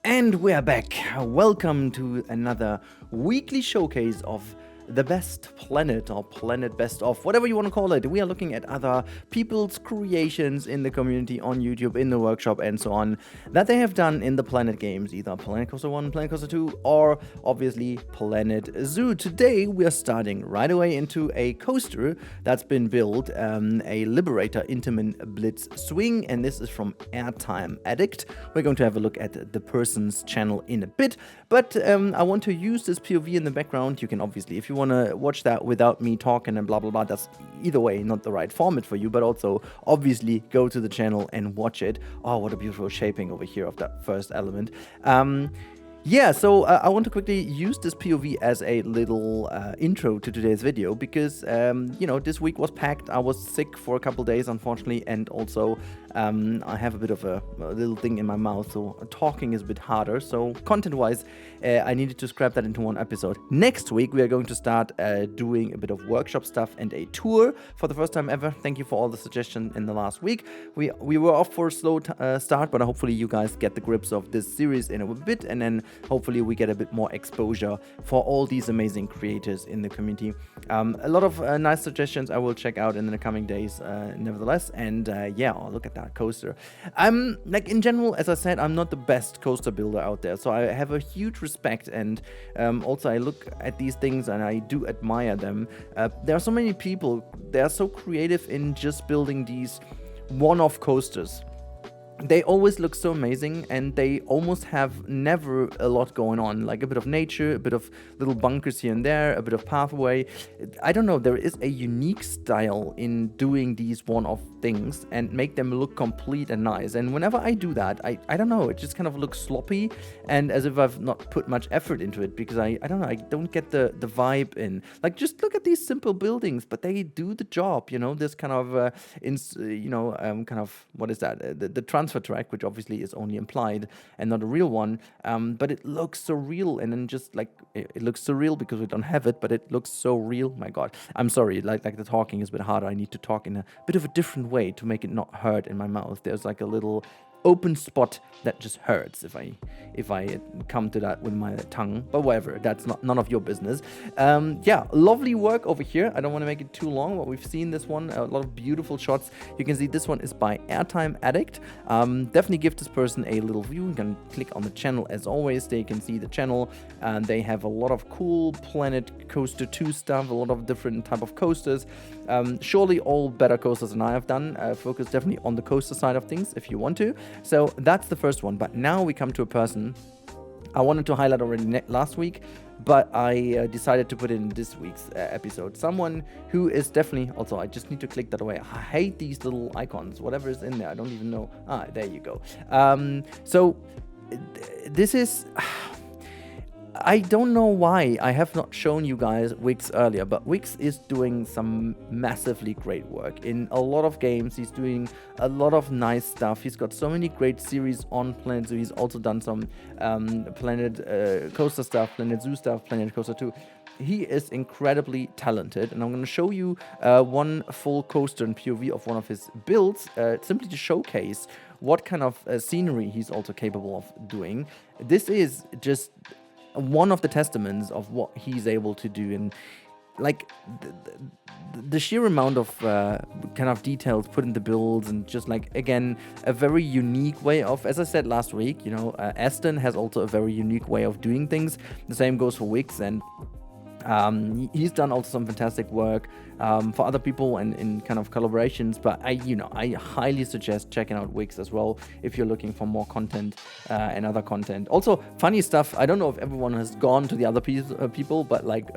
And we're back. Welcome to another weekly showcase of the best planet or planet best of, whatever you want to call it. We are looking at other people's creations in the community on YouTube, in the workshop, and so on, that they have done in the Planet games, either Planet Coaster 1, Planet Coaster 2, or obviously Planet Zoo. Today we are starting right away into a coaster that's been built, a Liberator Intamin Blitz Swing, and this is from Airtime Addict. We're going to have a look at the person's channel in a bit, but I want to use this POV in the background. You can obviously, if you want to watch that without me talking and blah blah blah, that's either way not the right format for you, but also obviously go to the channel and watch it. Oh, what a beautiful shaping over here of that first element. Yeah, so I want to quickly use this POV as a little intro to today's video because, you know, this week was packed. I was sick for a couple days, unfortunately, and also I have a bit of a little thing in my mouth, so talking is a bit harder. So content-wise, I needed to scrap that into one episode. Next week, we are going to start doing a bit of workshop stuff and a tour for the first time ever. Thank you for all the suggestions in the last week. We were off for a slow start, but hopefully you guys get the grips of this series in a bit, and then hopefully we get a bit more exposure for all these amazing creators in the community. A lot of nice suggestions I will check out in the coming days, nevertheless. And yeah, oh, look at that coaster. Like in general, as I said, I'm not the best coaster builder out there, so I have a huge respect, and also I look at these things and I do admire them. There are so many people, they are so creative in just building these one-off coasters. They always look so amazing, and they almost have never a lot going on, like a bit of nature, a bit of little bunkers here and there, a bit of pathway. I don't know, there is a unique style in doing these one-off things and make them look complete and nice. And whenever I do that, I don't know, it just kind of looks sloppy and as if I've not put much effort into it, because I don't know, I don't get the vibe in. Like, just look at these simple buildings, but they do the job, you know, this kind of, kind of, what is that, the transfer track, which obviously is only implied and not a real one, but it looks so real, and then just like, it looks surreal because we don't have it, but it looks so real. My God, I'm sorry, like the talking is a bit harder. I need to talk in a bit of a different way to make it not hurt in my mouth. There's like a little open spot that just hurts if I come to that with my tongue, but whatever, that's none of your business. Yeah, lovely work over here. I don't want to make it too long, but we've seen this one, a lot of beautiful shots. You can see this one is by Airtime Addict. Definitely give this person a little view. You can click on the channel as always. They can see the channel, and they have a lot of cool Planet Coaster 2 stuff, a lot of different type of coasters. Surely all better coasters than I have done. Focus definitely on the coaster side of things if you want to. So that's the first one. But now we come to a person I wanted to highlight already last week, but I decided to put it in this week's episode. Someone who is definitely, also I just need to click that away. I hate these little icons, whatever is in there, I don't even know. Ah, there you go. So this is... I don't know why I have not shown you guys Wix earlier, but Wix is doing some massively great work in a lot of games. He's doing a lot of nice stuff. He's got so many great series on Planet Zoo. He's also done some Planet Coaster stuff, Planet Zoo stuff, Planet Coaster 2. He is incredibly talented, and I'm going to show you one full coaster and POV of one of his builds, simply to showcase what kind of scenery he's also capable of doing. This is just one of the testaments of what he's able to do, and like the sheer amount of kind of details put in the builds, and just like, again, a very unique way of, as I said last week, you know, Aston has also a very unique way of doing things. The same goes for Wix, and he's done also some fantastic work for other people and in kind of collaborations, but I highly suggest checking out Wix as well if you're looking for more content and other content. Also, funny stuff, I don't know if everyone has gone to the other people, but like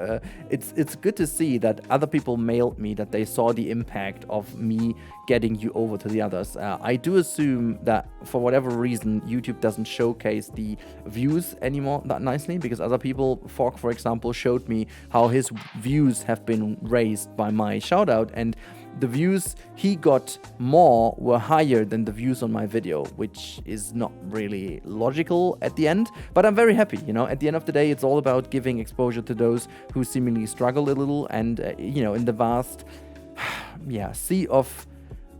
it's good to see that other people mailed me that they saw the impact of me getting you over to the others. I do assume that for whatever reason YouTube doesn't showcase the views anymore that nicely, because other people, Fork for example, showed me how his views have been raised by my shout out, and the views he got more were higher than the views on my video, which is not really logical at the end, but I'm very happy. You know, at the end of the day, it's all about giving exposure to those who seemingly struggle a little, and you know, in the vast sea of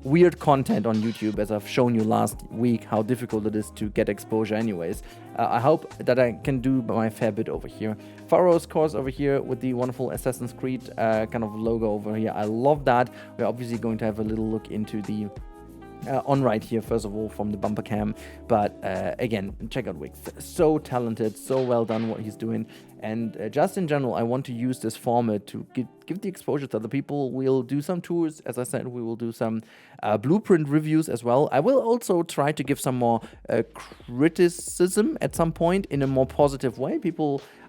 weird content on YouTube, as I've shown you last week how difficult it is to get exposure anyways. I hope that I can do my fair bit over here. Pharaoh's course over here with the wonderful Assassin's Creed kind of logo over here. I love that. We're obviously going to have a little look into the on right here, first of all, from the bumper cam. But again, check out Wix. So talented, so well done what he's doing. And just in general, I want to use this format to give the exposure to other people. We'll do some tours. As I said, we will do some blueprint reviews as well. I will also try to give some more criticism at some point in a more positive way.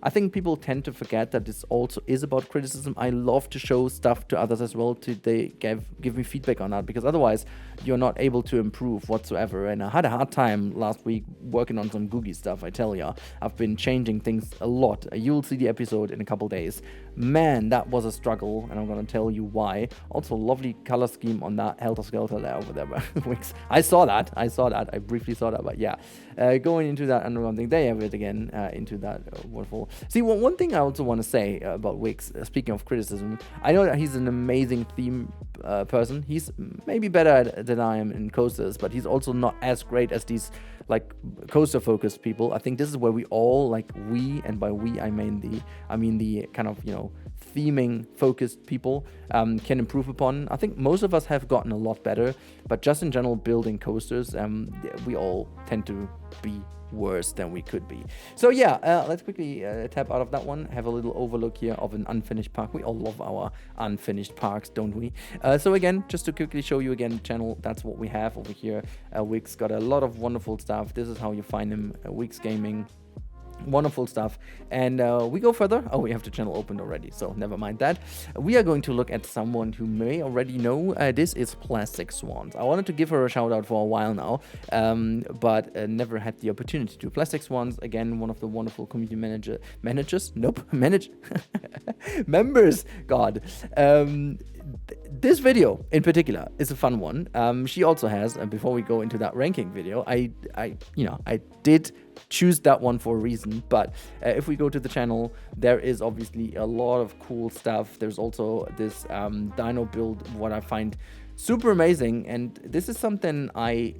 I think people tend to forget that this also is about criticism. I love to show stuff to others as well, they give me feedback on that, because otherwise you're not able to improve whatsoever. And I had a hard time last week working on some Googie stuff, I tell ya. I've been changing things a lot. You'll see the episode in a couple days. Man, that was a struggle, and I'm gonna tell you why. Also, lovely color scheme on that Helter Skelter there over there. Wix. I saw that. I briefly saw that, but yeah. Going into that underground thing, they have it again, into that wonderful. See, one thing I also want to say about Wix, speaking of criticism, I know that he's an amazing theme person. He's maybe better than I am in coasters, but he's also not as great as these like coaster focused people. I think this is where we all, and by we I mean the kind of, theming focused people can improve upon. I think most of us have gotten a lot better, but just in general, building coasters, we all tend to be worse than we could be. So yeah, let's quickly tap out of that one, have a little overlook here of an unfinished park. We all love our unfinished parks, don't we? So again, just to quickly show you again, channel, that's what we have over here. Wix got a lot of wonderful stuff. This is how you find him, Wix Gaming. Wonderful stuff. And we go further. Oh, we have the channel opened already, so never mind that. We are going to look at someone who may already know. This is Plastic Swans. I wanted to give her a shout out for a while now, but never had the opportunity to. Plastic Swans, again, one of the wonderful community members. God. This video in particular is a fun one. She also has, and before we go into that ranking video, I did choose that one for a reason. But if we go to the channel, there is obviously a lot of cool stuff. There's also this dino build, what I find super amazing, and this is something I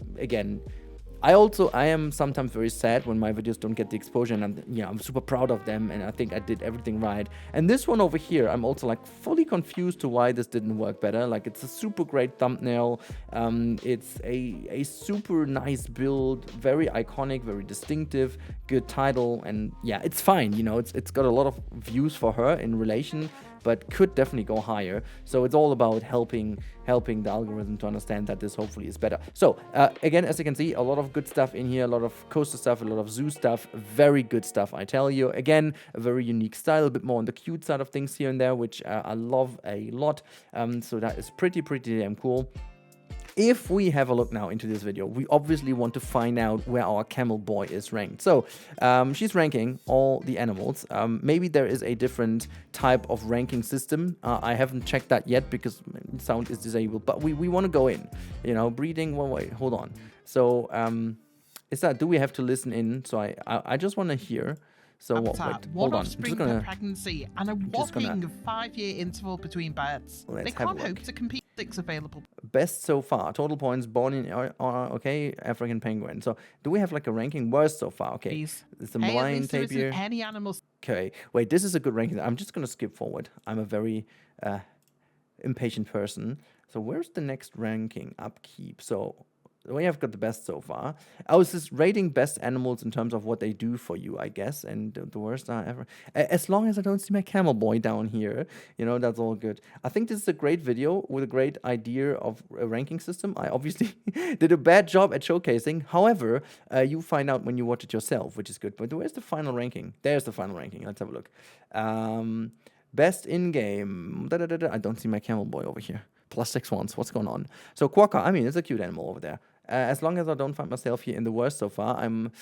am sometimes very sad when my videos don't get the exposure, and I'm super proud of them, and I think I did everything right. And this one over here, I'm also like fully confused to why this didn't work better. Like, it's a super great thumbnail. It's a super nice build, very iconic, very distinctive, good title, and yeah, it's fine. It's got a lot of views for her in relation, but could definitely go higher. So it's all about helping the algorithm to understand that this hopefully is better. So again, as you can see, a lot of good stuff in here, a lot of coaster stuff, a lot of zoo stuff, very good stuff, I tell you. Again, a very unique style, a bit more on the cute side of things here and there, which I love a lot. So that is pretty damn cool. If we have a look now into this video, we obviously want to find out where our camel boy is ranked. So she's ranking all the animals. Maybe there is a different type of ranking system. I haven't checked that yet because sound is disabled, but we want to go in, breeding. Well, wait, hold on. So do we have to listen in? So I just want to hear. So wait, hold on. Offspring per pregnancy and a whopping 5-year interval between births. They can't hope to compete. 6 available. Best so far. Total points. Born in okay, African penguin. So do we have like a ranking? Worst so far? Okay. Please. It's a Malayan tapir. Any animals. Okay. Wait, this is a good ranking. I'm just gonna skip forward. I'm a very impatient person. So where's the next ranking? Upkeep. So we have got the best so far. I was just rating best animals in terms of what they do for you, I guess, and the worst I ever. As long as I don't see my camel boy down here, that's all good. I think this is a great video with a great idea of a ranking system. I obviously did a bad job at showcasing. However, you find out when you watch it yourself, which is good. But where's the final ranking? There's the final ranking. Let's have a look. Best in-game. I don't see my camel boy over here. Plastic Swans, what's going on? So Quokka, it's a cute animal over there. As long as I don't find myself here in the worst so far, I'm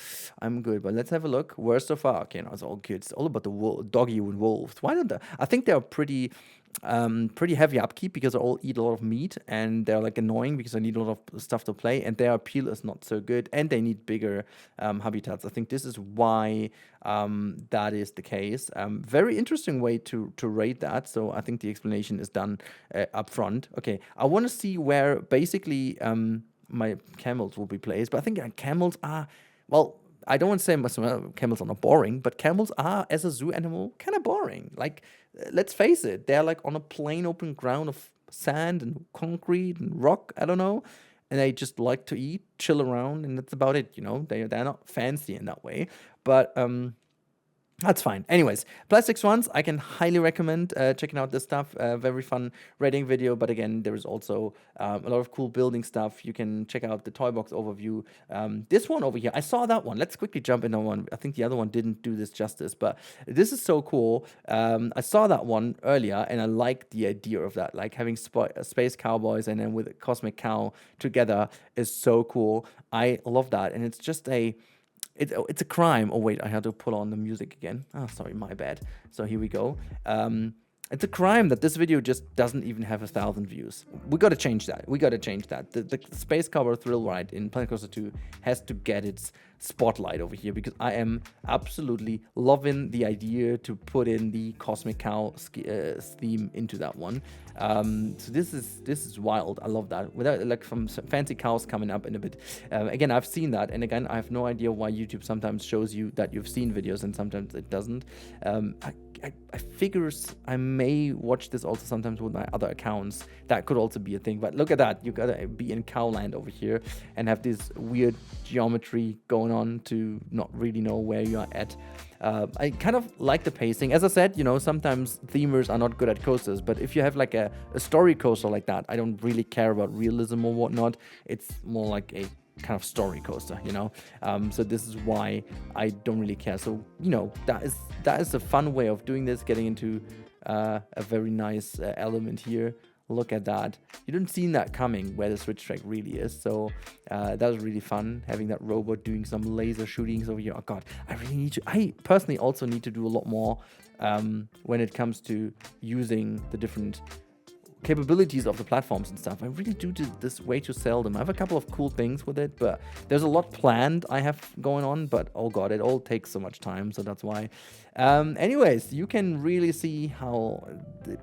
good. But let's have a look. Worst so far. Okay, it's all good. It's all about the doggy and wolves. Why don't they? I think they're pretty heavy upkeep because they all eat a lot of meat, and they're like annoying because they need a lot of stuff to play, and their appeal is not so good, and they need bigger habitats. I think this is why that is the case. Very interesting way to rate that. So I think the explanation is done up front. Okay, I want to see where basically my camels will be placed, but I think camels are, well, I don't want to say camels are not boring, but camels are, as a zoo animal, kind of boring. Like, let's face it, they're like on a plain open ground of sand and concrete and rock, I don't know, and they just like to eat, chill around, and that's about it, you know. They're not fancy in that way, but that's fine. Anyways, Plastic Swans, I can highly recommend checking out this stuff. Very fun rating video. But again, there is also a lot of cool building stuff. You can check out the toy box overview. This one over here, I saw that one. Let's quickly jump into one. I think the other one didn't do this justice, but this is so cool. I saw that one earlier, and I like the idea of that. Like having space cowboys and then with a cosmic cow together is so cool. I love that, and it's just it's a crime. Oh, wait, I had to put on the music again. Oh, sorry, my bad. So here we go. It's a crime that this video just doesn't even have 1,000 views. We got to change that. The Space Cowboy Thrill Ride in Planet Coaster 2 has to get its spotlight over here, because I am absolutely loving the idea to put in the Cosmic Cow theme into that one. So this is wild. I love that. Without like some fancy cows coming up in a bit. Again, I've seen that, and again, I have no idea why YouTube sometimes shows you that you've seen videos and sometimes it doesn't. I figures I may watch this also sometimes with my other accounts. That could also be a thing. But look at that. You gotta be in Cowland over here and have this weird geometry going on to not really know where you are at. I kind of like the pacing. As I said, you know, sometimes themers are not good at coasters, but if you have like a story coaster like that, I don't really care about realism or whatnot. It's more like a kind of story coaster, you know. So this is why I don't really care. So, you know, that is a fun way of doing this, getting into a very nice element here. Look at that. You didn't see that coming where the switch track really is. So that was really fun, having that robot doing some laser shootings over here. Oh god, I personally also need to do a lot more when it comes to using the different capabilities of the platforms and stuff. I really do this way too seldom. I have a couple of cool things with it, but there's a lot planned I have going on, but oh god, it all takes so much time, so that's why. Anyways, you can really see how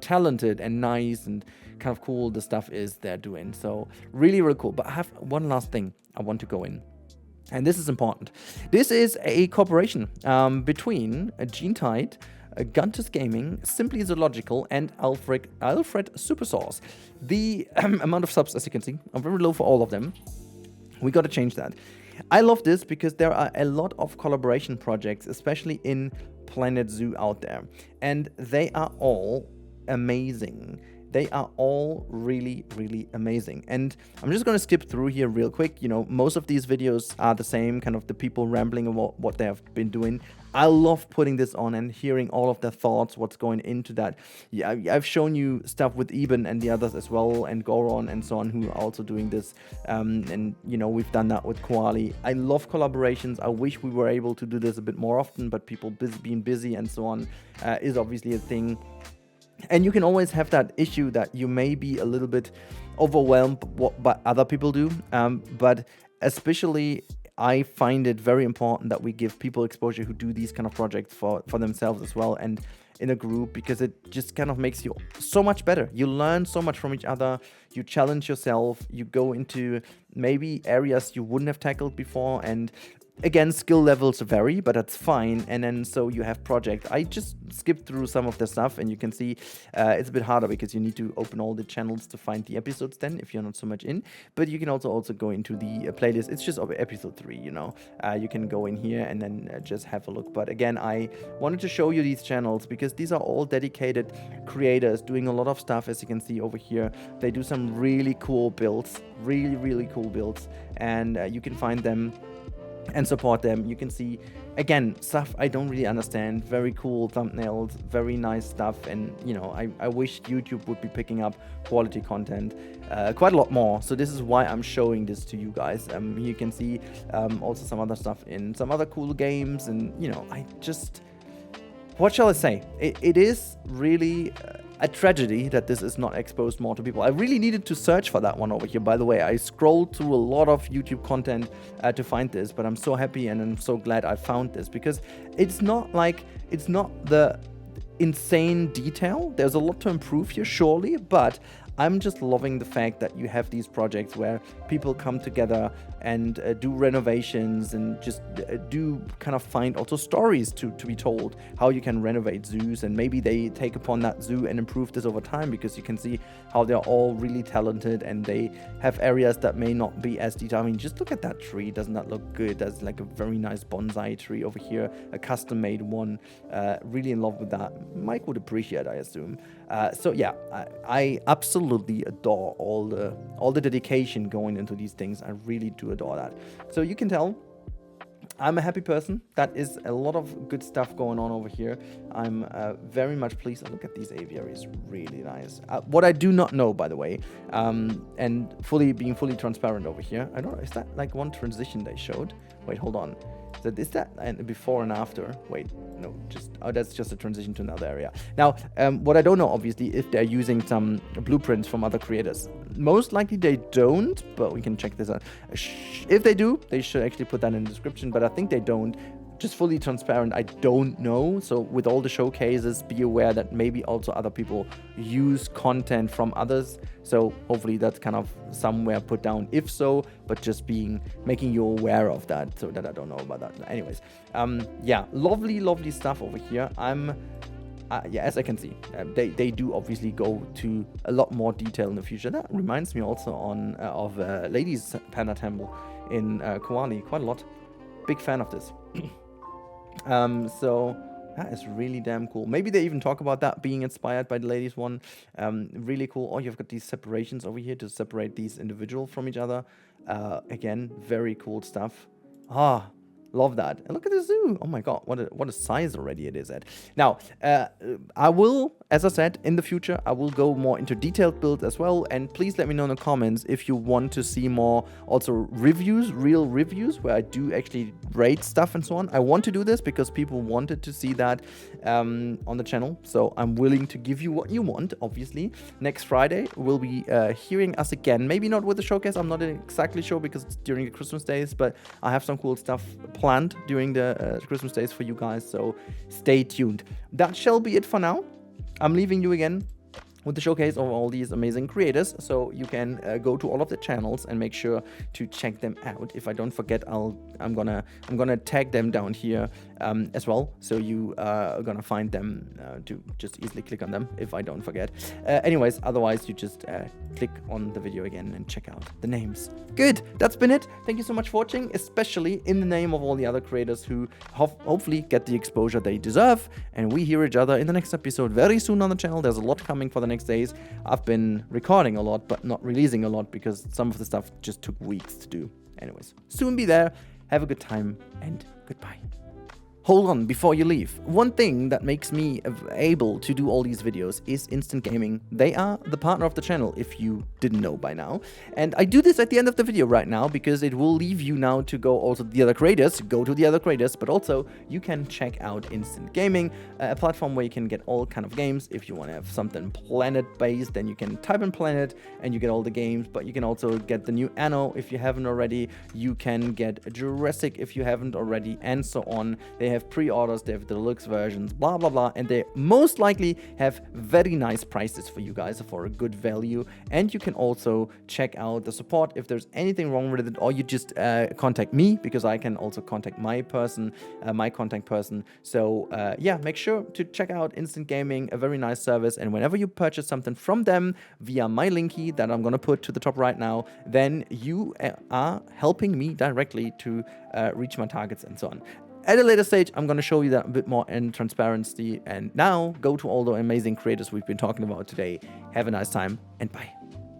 talented and nice and kind of cool the stuff is they're doing. So really, really cool. But I have one last thing I want to go in. And this is important. This is a cooperation between Gene Tide, Guntus Gaming, Simply Zoological, and Alfred Supersauce. The amount of subs, as you can see, are very low for all of them. We got to change that. I love this because there are a lot of collaboration projects, especially in Planet Zoo out there, and they are all amazing. They are all really, really amazing. And I'm just going to skip through here real quick. You know, most of these videos are the same, kind of the people rambling about what they have been doing. I love putting this on and hearing all of their thoughts, what's going into that. Yeah, I've shown you stuff with Eben and the others as well, and Goron and so on, who are also doing this. And, you know, we've done that with Koali. I love collaborations. I wish we were able to do this a bit more often, but people being busy and so on is obviously a thing. And you can always have that issue that you may be a little bit overwhelmed by what other people do. But especially, I find it very important that we give people exposure who do these kind of projects for themselves as well, and in a group, because it just kind of makes you so much better. You learn so much from each other. You challenge yourself. You go into maybe areas you wouldn't have tackled before, and again, skill levels vary, but that's fine. And then so you have projects. I just skipped through some of the stuff, and you can see it's a bit harder because you need to open all the channels to find the episodes then, if you're not so much in. But you can also go into the playlist. It's just episode 3, you know. You can go in here and then just have a look. But again, I wanted to show you these channels because these are all dedicated creators doing a lot of stuff, as you can see over here. They do some really cool builds, really, really cool builds. And you can find them and support them. You can see, again, stuff I don't really understand. Very cool thumbnails, very nice stuff. And, you know, I wish YouTube would be picking up quality content quite a lot more. So this is why I'm showing this to you guys. You can see also some other stuff in some other cool games. And, you know, what shall I say? It is really a tragedy that this is not exposed more to people. I really needed to search for that one over here, by the way. I scrolled through a lot of YouTube content to find this, but I'm so happy and I'm so glad I found this, because it's not the insane detail. There's a lot to improve here, surely, but I'm just loving the fact that you have these projects where people come together and do renovations and just do kind of find also stories to be told how you can renovate zoos, and maybe they take upon that zoo and improve this over time, because you can see how they're all really talented and they have areas that may not be as detailed. I mean, just look at that tree. Doesn't that look good? That's like a very nice bonsai tree over here, a custom made one. Really in love with that. Mike would appreciate, I assume. So yeah, I absolutely adore all the dedication going into these things. I really do adore that. So you can tell I'm a happy person. That is a lot of good stuff going on over here. I'm very much pleased. Oh, look at these aviaries, really nice. What I do not know, by the way, and being fully transparent over here, I don't know, is that like one transition they showed? Wait, hold on. Is that before and after? Wait, no, that's just a transition to another area. Now, what I don't know, obviously, if they're using some blueprints from other creators. Most likely they don't, but we can check this out. If they do, they should actually put that in the description, but I think they don't. Just fully transparent, I don't know. So with all the showcases, be aware that maybe also other people use content from others. So hopefully that's kind of somewhere put down if so, but just making you aware of that, so that I don't know about that. Anyways, yeah, lovely stuff over here. Yeah, as I can see, they do obviously go to a lot more detail in the future. That reminds me also of Ladies Panda Temple in Koali, quite a lot. Big fan of this. So that is really damn cool. Maybe they even talk about that being inspired by the ladies one. Really cool. Oh, you've got these separations over here to separate these individuals from each other. Again, very cool stuff. Love that. And look at the zoo. Oh my god, what a size already it is at. Now, I will, as I said, in the future, I will go more into detailed builds as well. And please let me know in the comments if you want to see more also reviews, real reviews, where I do actually rate stuff and so on. I want to do this because people wanted to see that on the channel. So I'm willing to give you what you want, obviously. Next Friday, we'll be hearing us again. Maybe not with the showcase. I'm not exactly sure because it's during the Christmas days, but I have some cool stuff planned during the Christmas days for you guys, so stay tuned. That shall be it for now. I'm leaving you again with the showcase of all these amazing creators, so you can go to all of the channels and make sure to check them out. If I don't forget, I'm gonna tag them down here as well, so you are gonna find them to just easily click on them if I don't forget. Anyways, otherwise you just click on the video again and check out the names. Good, that's been it. Thank you so much for watching, especially in the name of all the other creators who hopefully get the exposure they deserve, and we hear each other in the next episode very soon on the channel. There's a lot coming for the next days. I've been recording a lot but not releasing a lot because some of the stuff just took weeks to do. Anyways, soon be there. Have a good time and goodbye. Hold on, before you leave. One thing that makes me able to do all these videos is Instant Gaming. They are the partner of the channel, if you didn't know by now. And I do this at the end of the video right now, because it will leave you now to go also to the other creators, but also you can check out Instant Gaming, a platform where you can get all kind of games. If you want to have something planet-based, then you can type in planet and you get all the games, but you can also get the new Anno if you haven't already. You can get Jurassic if you haven't already, and so on. They have pre-orders, they have deluxe versions, blah blah blah, and they most likely have very nice prices for you guys for a good value. And you can also check out the support if there's anything wrong with it, or you just contact me, because I can also contact my contact person. So yeah, make sure to check out Instant Gaming, a very nice service, and whenever you purchase something from them via my linky that I'm gonna put to the top right now, then you are helping me directly to reach my targets and so on. At a later stage, I'm going to show you that a bit more in transparency. And now, go to all the amazing creators we've been talking about today. Have a nice time, and bye.